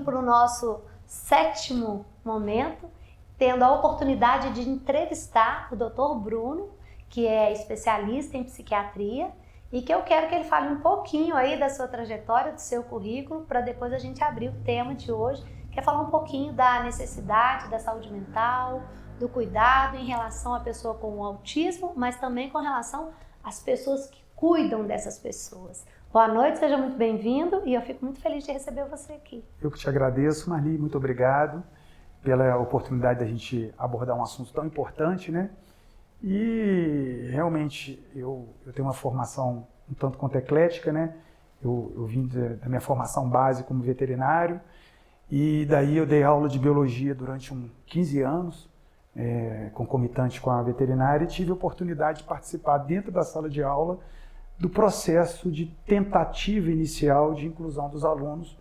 indo para o nosso 7º momento, tendo a oportunidade de entrevistar o Dr. Bruno, que é especialista em psiquiatria, e que eu quero que ele fale um pouquinho aí da sua trajetória, do seu currículo, para depois a gente abrir o tema de hoje, que é falar um pouquinho da necessidade da saúde mental, do cuidado em relação à pessoa com o autismo, mas também com relação às pessoas que cuidam dessas pessoas. Boa noite, seja muito bem-vindo e eu fico muito feliz de receber você aqui. Eu que te agradeço, Marli, muito obrigado pela oportunidade da gente abordar um assunto tão importante, né? E realmente eu tenho uma formação um tanto quanto eclética, né? Eu vim da minha formação base como veterinário e daí eu dei aula de biologia durante 15 anos, concomitante com a veterinária, e tive a oportunidade de participar dentro da sala de aula do processo de tentativa inicial de inclusão dos alunos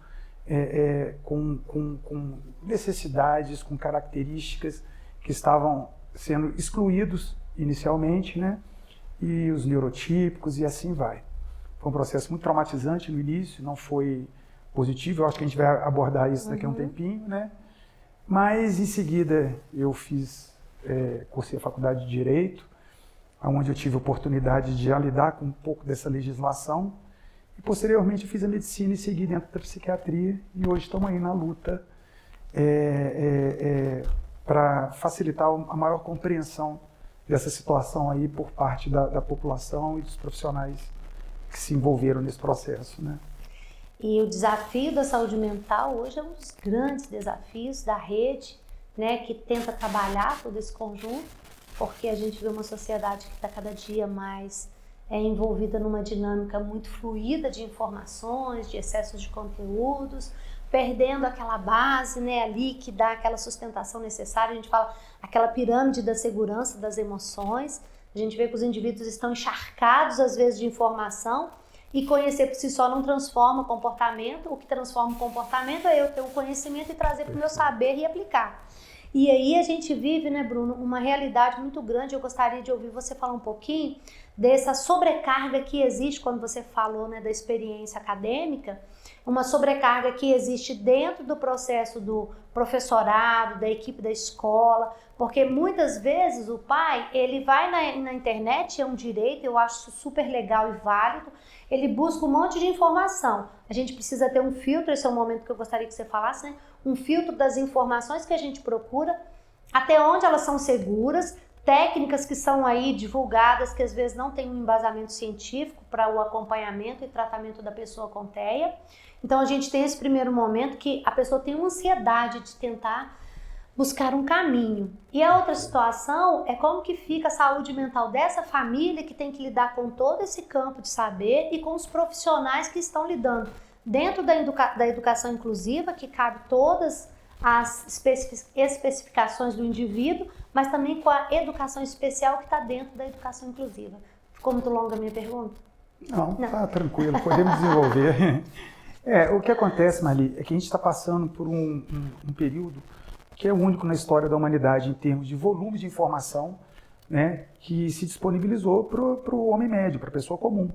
com necessidades, com características que estavam sendo excluídos inicialmente, né? E os neurotípicos e assim vai. Foi um processo muito traumatizante no início, não foi positivo, eu acho que a gente vai abordar isso daqui a um tempinho, né? Mas em seguida eu cursei a faculdade de Direito, onde eu tive a oportunidade de lidar com um pouco dessa legislação, e posteriormente eu fiz a medicina e segui dentro da psiquiatria, e hoje estamos aí na luta para facilitar a maior compreensão dessa situação aí por parte da população e dos profissionais que se envolveram nesse processo, né? E o desafio da saúde mental hoje é um dos grandes desafios da rede, né, que tenta trabalhar todo esse conjunto, porque a gente vê uma sociedade que está cada dia mais envolvida numa dinâmica muito fluida de informações, de excessos de conteúdos, perdendo aquela base, né, ali que dá aquela sustentação necessária. A gente fala aquela pirâmide da segurança das emoções. A gente vê que os indivíduos estão encharcados às vezes de informação, e conhecer por si só não transforma comportamento. O que transforma o comportamento é eu ter um conhecimento e trazer para o meu saber e aplicar. E aí a gente vive, né, Bruno, uma realidade muito grande. Eu gostaria de ouvir você falar um pouquinho dessa sobrecarga que existe quando você falou, né, da experiência acadêmica, uma sobrecarga que existe dentro do processo do professorado, da equipe da escola, porque muitas vezes o pai, ele vai na internet, é um direito, eu acho super legal e válido, ele busca um monte de informação. A gente precisa ter um filtro, esse é o momento que eu gostaria que você falasse, né? Um filtro das informações que a gente procura, até onde elas são seguras, técnicas que são aí divulgadas, que às vezes não tem um embasamento científico para o acompanhamento e tratamento da pessoa com TEA. Então a gente tem esse primeiro momento que a pessoa tem uma ansiedade de tentar buscar um caminho. E a outra situação é como que fica a saúde mental dessa família que tem que lidar com todo esse campo de saber e com os profissionais que estão lidando dentro da educação inclusiva, que cabe todas as especificações do indivíduo, mas também com a educação especial que está dentro da educação inclusiva. Ficou muito longa a minha pergunta? Não. Tá tranquilo, podemos desenvolver. O que acontece, Marli, é que a gente está passando por um período que é único na história da humanidade em termos de volume de informação, né, que se disponibilizou para o homem médio, para a pessoa comum.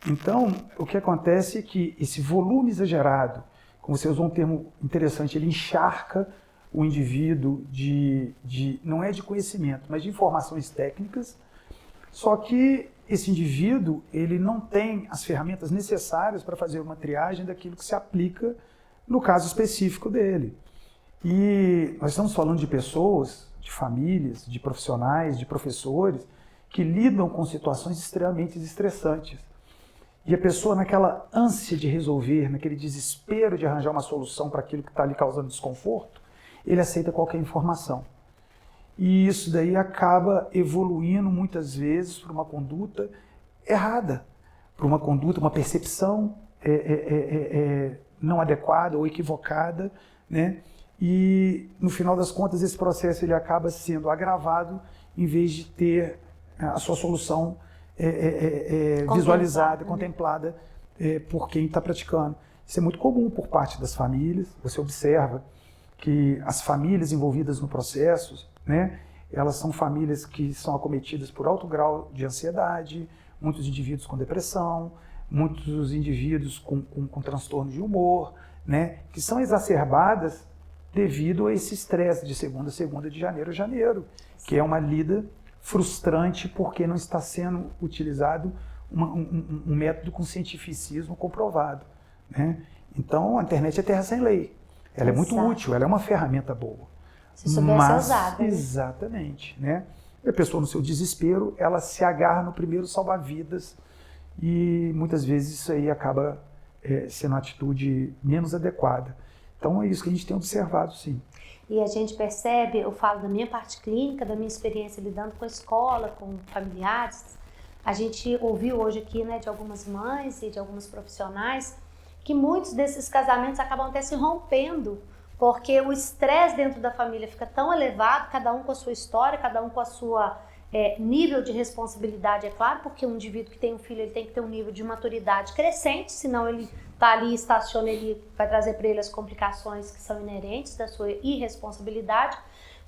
Então, o que acontece é que esse volume exagerado, como você usou um termo interessante, ele encharca o indivíduo não é de conhecimento, mas de informações técnicas, só que esse indivíduo ele não tem as ferramentas necessárias para fazer uma triagem daquilo que se aplica no caso específico dele. E nós estamos falando de pessoas, de famílias, de profissionais, de professores que lidam com situações extremamente estressantes. E a pessoa, naquela ânsia de resolver, naquele desespero de arranjar uma solução para aquilo que está ali causando desconforto, ele aceita qualquer informação. E isso daí acaba evoluindo muitas vezes para uma conduta errada, para uma conduta, uma percepção não adequada ou equivocada, né? E no final das contas esse processo ele acaba sendo agravado em vez de ter a sua solução visualizada, contemplada por quem está praticando. Isso é muito comum por parte das famílias. Você observa que as famílias envolvidas no processo, né, elas são famílias que são acometidas por alto grau de ansiedade, muitos indivíduos com depressão, muitos indivíduos com transtorno de humor, né, que são exacerbadas devido a esse estresse de segunda a segunda, de janeiro a janeiro, que é uma lida frustrante porque não está sendo utilizado um método com cientificismo comprovado, né? Então, a internet é terra sem lei. Ela é muito útil, ela é uma ferramenta boa. Se souber ser usada. Né? Exatamente, né? A pessoa, no seu desespero, ela se agarra no primeiro salva-vidas e muitas vezes isso aí acaba sendo uma atitude menos adequada. Então, é isso que a gente tem observado, sim. E a gente percebe, eu falo da minha parte clínica, da minha experiência lidando com a escola, com familiares. A gente ouviu hoje aqui, né, de algumas mães e de algumas profissionais que muitos desses casamentos acabam até se rompendo, porque o estresse dentro da família fica tão elevado, cada um com a sua história, cada um com a sua nível de responsabilidade, é claro, porque um indivíduo que tem um filho, ele tem que ter um nível de maturidade crescente, senão ele está ali, estaciona, ele vai trazer para ele as complicações que são inerentes da sua irresponsabilidade.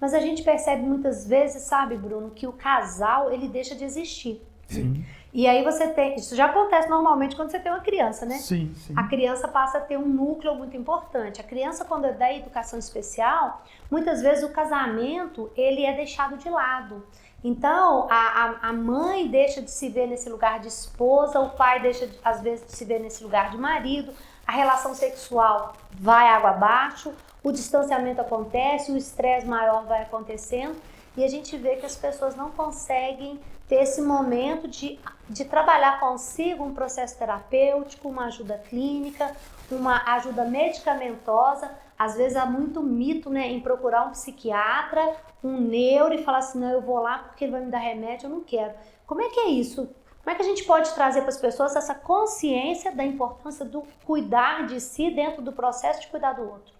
Mas a gente percebe muitas vezes, sabe, Bruno, que o casal, ele deixa de existir. Sim. E aí você tem, isso já acontece normalmente quando você tem uma criança, né? Sim, sim. A criança passa a ter um núcleo muito importante. A criança, quando é da educação especial, muitas vezes o casamento, ele é deixado de lado. Então, a mãe deixa de se ver nesse lugar de esposa, o pai deixa, às vezes, de se ver nesse lugar de marido, a relação sexual vai água abaixo, o distanciamento acontece, o estresse maior vai acontecendo e a gente vê que as pessoas não conseguem ter esse momento de trabalhar consigo um processo terapêutico, uma ajuda clínica, uma ajuda medicamentosa. Às vezes há muito mito, né, em procurar um psiquiatra, um neuro e falar assim, não, eu vou lá porque ele vai me dar remédio, eu não quero. Como é que é isso? Como é que a gente pode trazer para as pessoas essa consciência da importância do cuidar de si dentro do processo de cuidar do outro?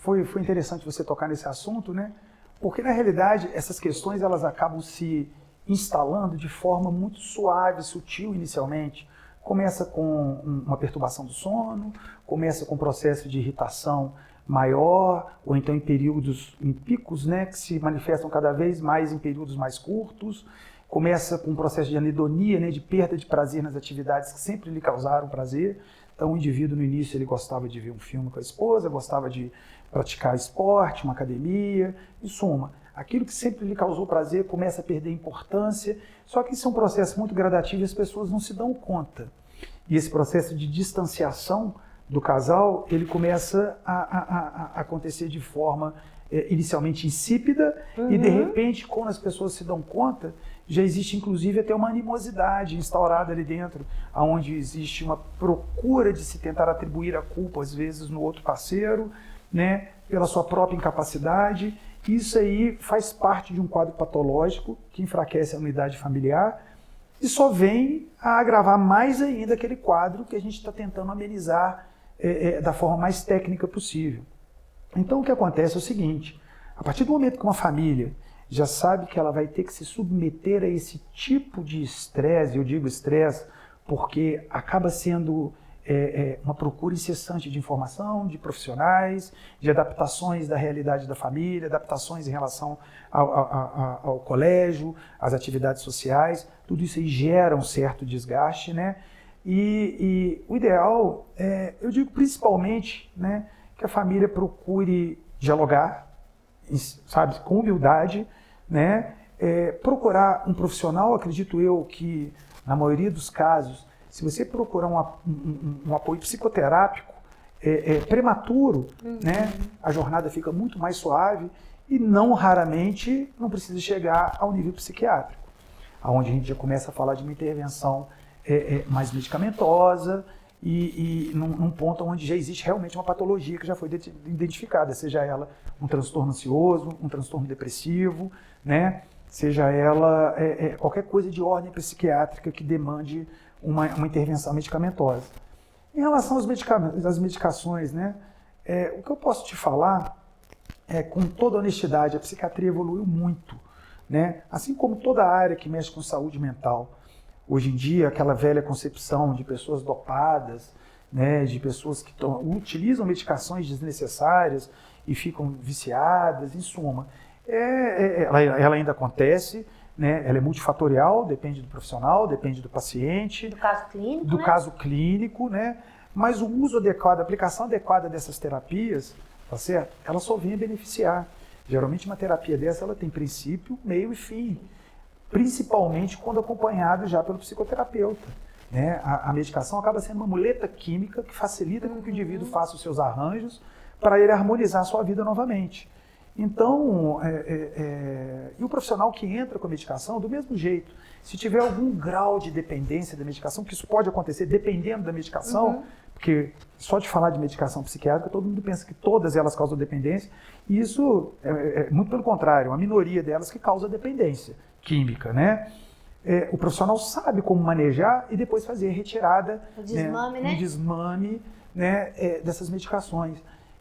Foi interessante você tocar nesse assunto, né? Porque, na realidade, essas questões elas acabam se instalando de forma muito suave, sutil inicialmente. Começa com uma perturbação do sono, começa com um processo de irritação maior, ou então em picos, né, que se manifestam cada vez mais em períodos mais curtos. Começa com um processo de anedonia, né, de perda de prazer nas atividades que sempre lhe causaram prazer. Então, o indivíduo, no início, ele gostava de ver um filme com a esposa, gostava de praticar esporte, uma academia, em suma, aquilo que sempre lhe causou prazer começa a perder importância, só que isso é um processo muito gradativo e as pessoas não se dão conta. E esse processo de distanciação do casal, ele começa a acontecer de forma inicialmente insípida e, de repente, quando as pessoas se dão conta, já existe inclusive até uma animosidade instaurada ali dentro, onde existe uma procura de se tentar atribuir a culpa, às vezes, no outro parceiro, né, pela sua própria incapacidade. Isso aí faz parte de um quadro patológico que enfraquece a unidade familiar e só vem a agravar mais ainda aquele quadro que a gente está tentando amenizar da forma mais técnica possível. Então o que acontece é o seguinte, a partir do momento que uma família já sabe que ela vai ter que se submeter a esse tipo de estresse, eu digo estresse porque acaba sendo uma procura incessante de informação, de profissionais, de adaptações da realidade da família, adaptações em relação ao colégio, às atividades sociais, tudo isso aí gera um certo desgaste, né? E o ideal, eu digo principalmente, né, que a família procure dialogar, sabe, com humildade, né? Procurar um profissional, acredito eu que na maioria dos casos, se você procurar um apoio psicoterápico prematuro, né, a jornada fica muito mais suave e não raramente não precisa chegar ao nível psiquiátrico, onde a gente já começa a falar de uma intervenção mais medicamentosa e num ponto onde já existe realmente uma patologia que já foi identificada, seja ela um transtorno ansioso, um transtorno depressivo, né, seja ela qualquer coisa de ordem psiquiátrica que demande uma intervenção medicamentosa. Em relação às medicações, né, o que eu posso te falar com toda honestidade, a psiquiatria evoluiu muito, né? Assim como toda a área que mexe com saúde mental. Hoje em dia, aquela velha concepção de pessoas dopadas, né, de pessoas que utilizam medicações desnecessárias e ficam viciadas, em suma, ela ainda acontece, né? Ela é multifatorial, depende do profissional, depende do paciente. Do caso clínico, do caso clínico, né? mas o uso adequado, a aplicação adequada dessas terapias, tá certo? Ela só vem a beneficiar. Geralmente uma terapia dessa, ela tem princípio, meio e fim, principalmente quando acompanhada já pelo psicoterapeuta. Né? A medicação acaba sendo uma muleta química que facilita com que o indivíduo faça os seus arranjos para ele harmonizar a sua vida novamente. Então, e o profissional que entra com a medicação, do mesmo jeito, se tiver algum grau de dependência da medicação, que isso pode acontecer dependendo da medicação, porque só de falar de medicação psiquiátrica, todo mundo pensa que todas elas causam dependência, e isso é muito pelo contrário, uma minoria delas que causa dependência química, né? O profissional sabe como manejar e depois fazer a retirada, o desmame, um desmame, né, dessas medicações.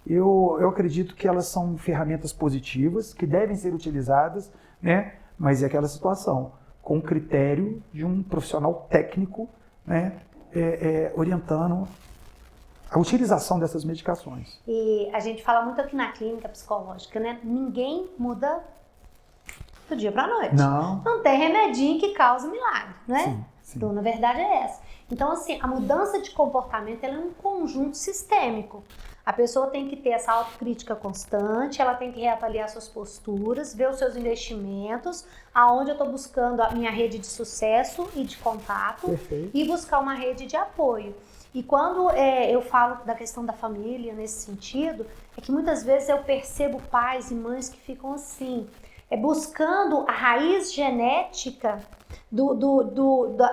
Eu acredito que elas são ferramentas positivas, que devem ser utilizadas, né, mas é aquela situação, com o critério de um profissional técnico, né, orientando a utilização dessas medicações. E a gente fala muito aqui na clínica psicológica, né? Ninguém muda do dia para a noite. Não tem remedinho que causa milagre, né? Sim, sim. Então, na verdade, é essa. Então, assim, a mudança de comportamento ela é um conjunto sistêmico. A pessoa tem que ter essa autocrítica constante, ela tem que reavaliar suas posturas, ver os seus investimentos, aonde eu estou buscando a minha rede de sucesso e de contato. Perfeito. E buscar uma rede de apoio. E quando eu falo da questão da família nesse sentido, é que muitas vezes eu percebo pais e mães que ficam assim, buscando a raiz genética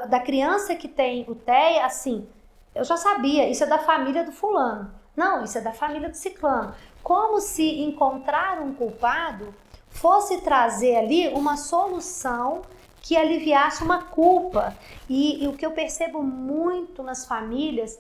da criança que tem o TEA, assim, eu já sabia, isso é da família do fulano. Não, isso é da família do ciclano. Como se encontrar um culpado fosse trazer ali uma solução que aliviasse uma culpa. E o que eu percebo muito nas famílias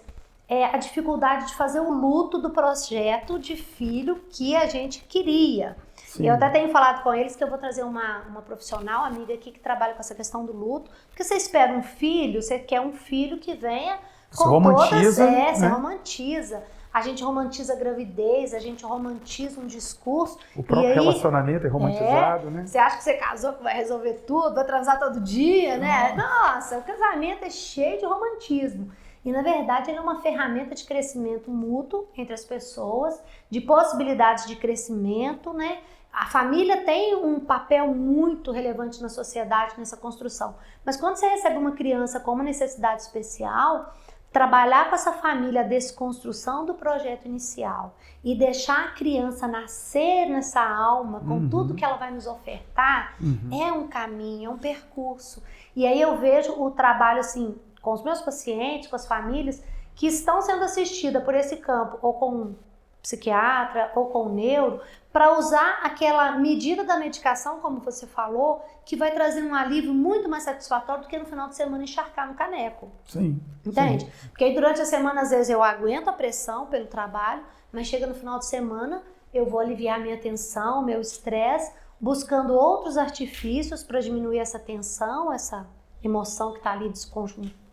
é a dificuldade de fazer o luto do projeto de filho que a gente queria. Sim. Eu até tenho falado com eles que eu vou trazer uma profissional, amiga aqui, que trabalha com essa questão do luto. Porque você espera um filho, você quer um filho que venha com romantiza, todas... né? Você romantiza. A gente romantiza a gravidez, a gente romantiza um discurso. O próprio relacionamento é romantizado, né? Você acha que você casou, que vai resolver tudo, vai transar todo dia, né? Nossa, o casamento é cheio de romantismo. E, na verdade, ele é uma ferramenta de crescimento mútuo entre as pessoas, de possibilidades de crescimento, né? A família tem um papel muito relevante na sociedade, nessa construção. Mas quando você recebe uma criança com uma necessidade especial, trabalhar com essa família a desconstrução do projeto inicial e deixar a criança nascer nessa alma com tudo que ela vai nos ofertar, é um caminho, é um percurso. E aí eu vejo o trabalho assim, com os meus pacientes, com as famílias que estão sendo assistidas por esse campo, ou com um psiquiatra, ou com um neuro, para usar aquela medida da medicação, como você falou, que vai trazer um alívio muito mais satisfatório do que no final de semana encharcar no caneco. Sim. Entende? Sim. Porque aí durante a semana, às vezes, eu aguento a pressão pelo trabalho, mas chega no final de semana, eu vou aliviar minha tensão, meu estresse, buscando outros artifícios para diminuir essa tensão, essa emoção que está ali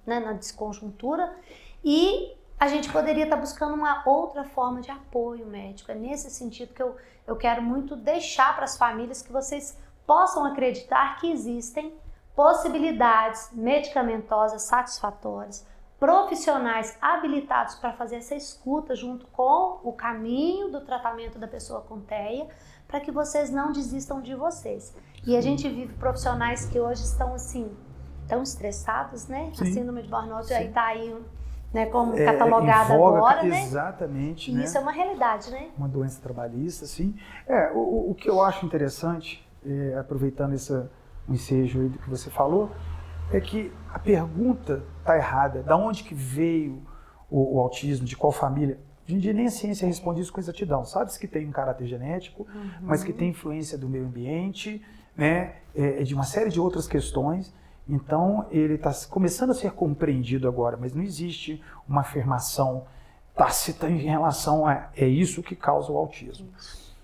na desconjuntura, e a gente poderia estar buscando uma outra forma de apoio médico. É nesse sentido que eu quero muito deixar para as famílias que vocês possam acreditar que existem possibilidades medicamentosas satisfatórias, profissionais habilitados para fazer essa escuta junto com o caminho do tratamento da pessoa com TEA, para que vocês não desistam de vocês. E a gente vive profissionais que hoje estão assim, tão estressados, né? Sim. A síndrome de burnout aí está aí, né, como catalogada agora, né? Exatamente. E isso é uma realidade, né? Uma doença trabalhista, sim. O que eu acho interessante, aproveitando esse ensejo aí do que você falou, é que a pergunta está errada. Da onde que veio o autismo, de qual família? Hoje em dia nem a ciência responde isso com exatidão. Sabe-se que tem um caráter genético, mas que tem influência do meio ambiente, né? De uma série de outras questões. Então, ele está começando a ser compreendido agora, mas não existe uma afirmação tácita em relação a é isso que causa o autismo.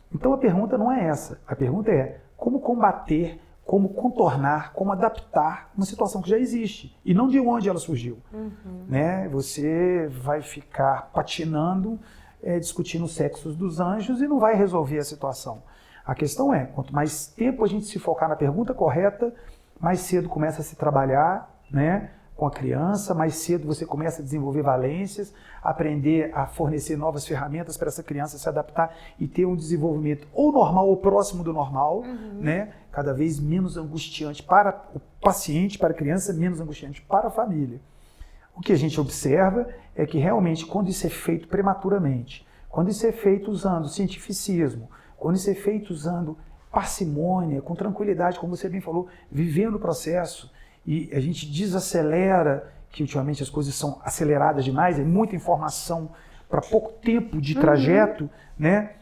Então, a pergunta não é essa. A pergunta é como combater, como contornar, como adaptar uma situação que já existe e não de onde ela surgiu. Né? Você vai ficar patinando, discutindo os sexos dos anjos e não vai resolver a situação. A questão é, quanto mais tempo a gente se focar na pergunta correta, mais cedo começa a se trabalhar, né, com a criança, mais cedo você começa a desenvolver valências, aprender a fornecer novas ferramentas para essa criança se adaptar e ter um desenvolvimento ou normal ou próximo do normal, né? Cada vez menos angustiante para o paciente, para a criança, menos angustiante para a família. O que a gente observa é que realmente quando isso é feito prematuramente, quando isso é feito usando cientificismo, quando isso é feito usando parcimônia, com tranquilidade, como você bem falou, vivendo o processo, e a gente desacelera, que ultimamente as coisas são aceleradas demais, é muita informação para pouco tempo de trajeto, né?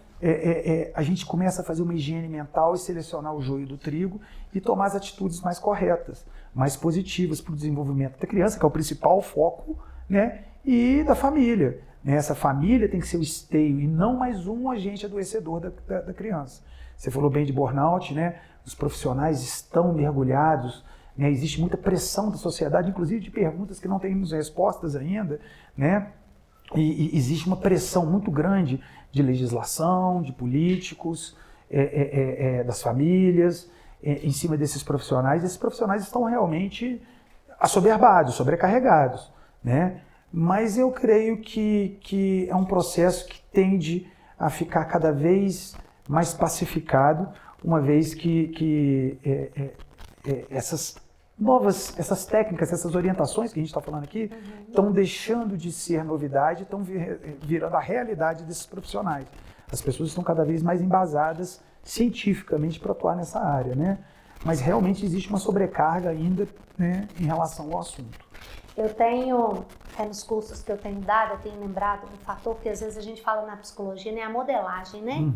A gente começa a fazer uma higiene mental e selecionar o joio do trigo e tomar as atitudes mais corretas, mais positivas para o desenvolvimento da criança, que é o principal foco, né? E da família. Né? Essa família tem que ser o esteio e não mais um agente adoecedor da criança. Você falou bem de burnout, né? Os profissionais estão mergulhados, né? Existe muita pressão da sociedade, inclusive de perguntas que não temos respostas ainda, né? E existe uma pressão muito grande de legislação, de políticos, das famílias, em cima desses profissionais. Esses profissionais estão realmente assoberbados, sobrecarregados, né? Mas eu creio que é um processo que tende a ficar cada vez mais pacificado, uma vez que essas técnicas, essas orientações que a gente está falando aqui, estão deixando de ser novidade, estão virando a realidade desses profissionais. As pessoas estão cada vez mais embasadas cientificamente para atuar nessa área, né? Mas realmente existe uma sobrecarga ainda, né, em relação ao assunto. Eu tenho, nos cursos que eu tenho dado, eu tenho lembrado um fator que às vezes a gente fala na psicologia, né? A modelagem, né?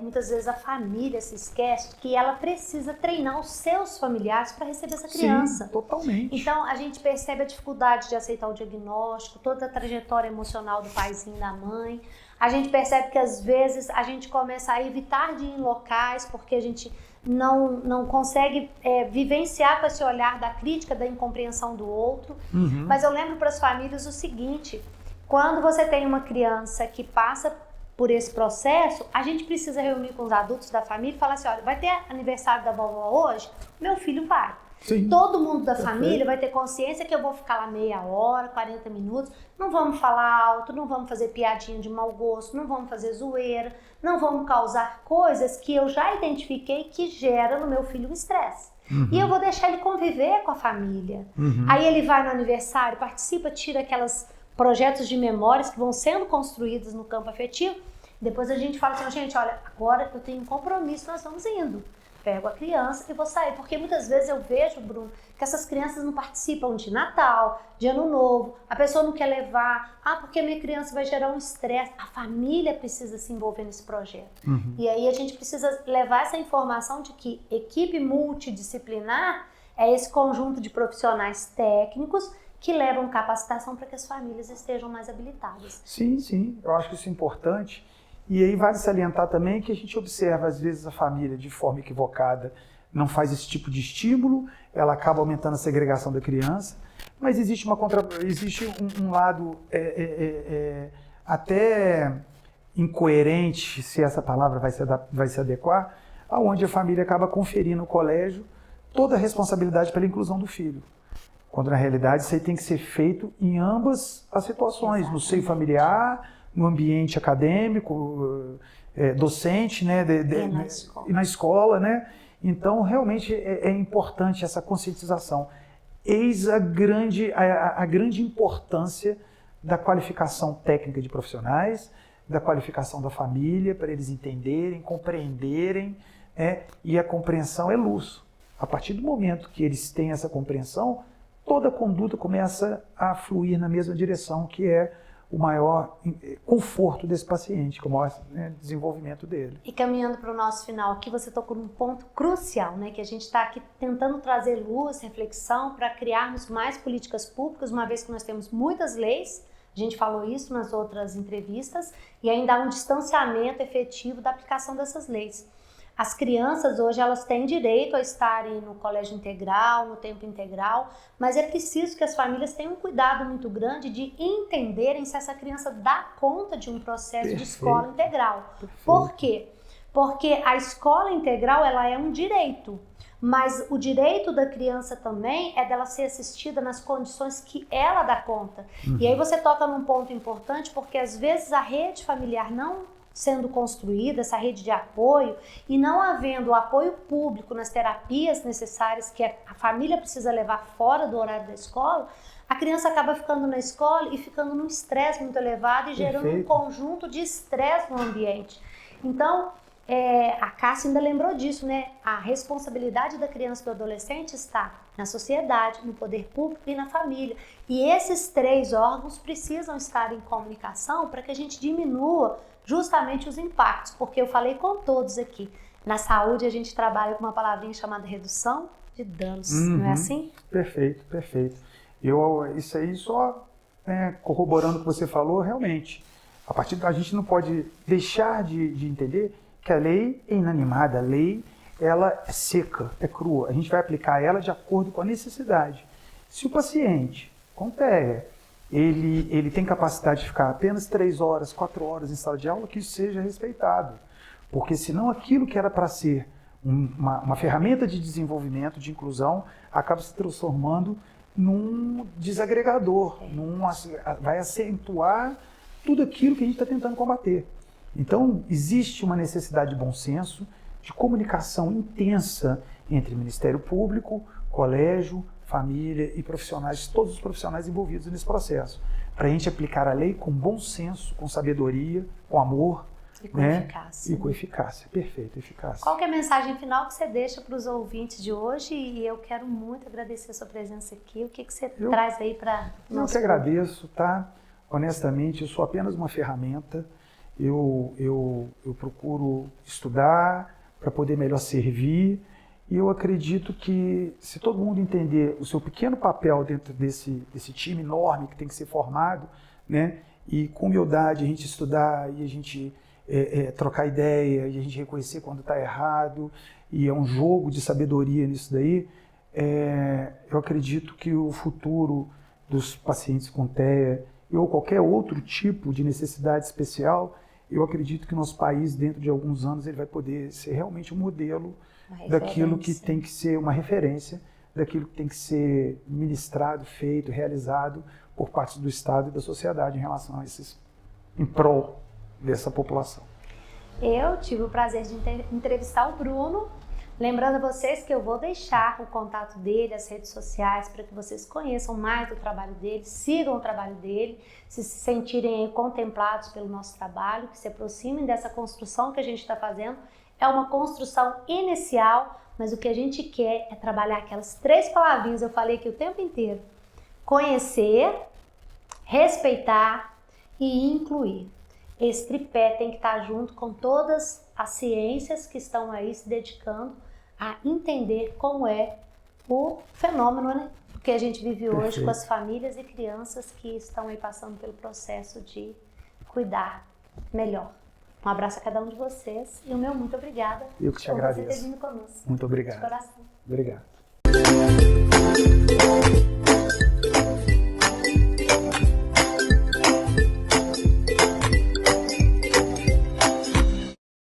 Muitas vezes a família se esquece que ela precisa treinar os seus familiares para receber essa criança. Sim, totalmente. Então a gente percebe a dificuldade de aceitar o diagnóstico, toda a trajetória emocional do paizinho e da mãe. A gente percebe que às vezes a gente começa a evitar de ir em locais porque a gente não consegue vivenciar com esse olhar da crítica, da incompreensão do outro. Mas eu lembro para as famílias o seguinte: quando você tem uma criança que passa por esse processo, a gente precisa reunir com os adultos da família e falar assim: olha, vai ter aniversário da vovó hoje? Meu filho vai. Sim. Todo mundo da família vai ter consciência que eu vou ficar lá meia hora, 40 minutos, não vamos falar alto, não vamos fazer piadinha de mau gosto, não vamos fazer zoeira, não vamos causar coisas que eu já identifiquei que gera no meu filho um estresse. E eu vou deixar ele conviver com a família. Aí ele vai no aniversário, participa, tira aquelas projetos de memórias que vão sendo construídos no campo afetivo. Depois a gente fala assim: gente, olha, agora eu tenho um compromisso, nós vamos indo. Pego a criança e vou sair, porque muitas vezes eu vejo, Bruno, que essas crianças não participam de Natal, de Ano Novo, a pessoa não quer levar, porque a minha criança vai gerar um estresse. A família precisa se envolver nesse projeto. E aí a gente precisa levar essa informação de que equipe multidisciplinar é esse conjunto de profissionais técnicos que levam capacitação para que as famílias estejam mais habilitadas. Sim, eu acho que isso é importante. E aí vale salientar também que a gente observa, às vezes, a família de forma equivocada não faz esse tipo de estímulo, ela acaba aumentando a segregação da criança, mas existe um lado até incoerente, se essa palavra vai se adequar, aonde a família acaba conferindo ao colégio toda a responsabilidade pela inclusão do filho. Quando, na realidade, isso aí tem que ser feito em ambas as situações, no seio familiar, no ambiente acadêmico, docente, né, e na escola, né? Então, realmente é importante essa conscientização. Eis a grande importância da qualificação técnica de profissionais, da qualificação da família, para eles entenderem, compreenderem, e a compreensão é luz. A partir do momento que eles têm essa compreensão, toda a conduta começa a fluir na mesma direção, que é o maior conforto desse paciente, com o maior desenvolvimento dele. E caminhando para o nosso final aqui, você tocou num ponto crucial, né? Que a gente está aqui tentando trazer luz, reflexão, para criarmos mais políticas públicas, uma vez que nós temos muitas leis, a gente falou isso nas outras entrevistas, e ainda há um distanciamento efetivo da aplicação dessas leis. As crianças hoje, elas têm direito a estarem no colégio integral, no tempo integral, mas é preciso que as famílias tenham um cuidado muito grande de entenderem se essa criança dá conta de um processo de escola integral. Por quê? Porque a escola integral, ela é um direito, mas o direito da criança também é dela ser assistida nas condições que ela dá conta. E aí você toca num ponto importante, porque às vezes a rede familiar não sendo construída, essa rede de apoio, e não havendo o apoio público nas terapias necessárias que a família precisa levar fora do horário da escola, a criança acaba ficando na escola e ficando num estresse muito elevado e gerando um conjunto de estresse no ambiente. Então, a Cássia ainda lembrou disso, né? A responsabilidade da criança e do adolescente está na sociedade, no poder público e na família. E esses 3 órgãos precisam estar em comunicação para que a gente diminua justamente os impactos, porque eu falei com todos aqui. Na saúde a gente trabalha com uma palavrinha chamada redução de danos, não é assim? Perfeito, perfeito. Isso aí só corroborando o que você falou, realmente. A partir da gente não pode deixar de entender que a lei é inanimada, a lei ela é seca, é crua. A gente vai aplicar ela de acordo com a necessidade. Se o paciente com TEA, ele tem capacidade de ficar apenas 3 horas, 4 horas em sala de aula, que isso seja respeitado. Porque senão aquilo que era para ser uma ferramenta de desenvolvimento, de inclusão, acaba se transformando num desagregador, vai acentuar tudo aquilo que a gente está tentando combater. Então, existe uma necessidade de bom senso, de comunicação intensa entre Ministério Público, colégio, família e profissionais, todos os profissionais envolvidos nesse processo, para a gente aplicar a lei com bom senso, com sabedoria, com amor, e com eficácia. E com eficácia, perfeito, eficácia. Qual que é a mensagem final que você deixa para os ouvintes de hoje? E eu quero muito agradecer a sua presença aqui. O que você traz aí para nós? Eu que agradeço, tá? Honestamente, eu sou apenas uma ferramenta. Eu procuro estudar para poder melhor servir, e eu acredito que se todo mundo entender o seu pequeno papel dentro desse time enorme que tem que ser formado, né, e com humildade a gente estudar e a gente trocar ideia e a gente reconhecer quando está errado, e é um jogo de sabedoria nisso daí, eu acredito que o futuro dos pacientes com TEA ou qualquer outro tipo de necessidade especial, eu acredito que o nosso país, dentro de alguns anos, ele vai poder ser realmente um modelo daquilo que tem que ser uma referência, daquilo que tem que ser ministrado, feito, realizado por parte do Estado e da sociedade em relação a em prol dessa população. Eu tive o prazer de entrevistar o Bruno. Lembrando a vocês que eu vou deixar o contato dele, as redes sociais, para que vocês conheçam mais do trabalho dele, sigam o trabalho dele, se sentirem contemplados pelo nosso trabalho, que se aproximem dessa construção que a gente está fazendo. É uma construção inicial, mas o que a gente quer é trabalhar aquelas 3 palavrinhas, eu falei aqui o tempo inteiro: conhecer, respeitar e incluir. Esse tripé tem que estar junto com todas as ciências que estão aí se dedicando a entender como é o fenômeno, né, que a gente vive hoje com as famílias e crianças que estão aí passando pelo processo de cuidar melhor. Um abraço a cada um de vocês e o meu muito obrigada. Eu que te agradeço. Por você ter vindo conosco. Muito obrigado. De coração. Obrigado.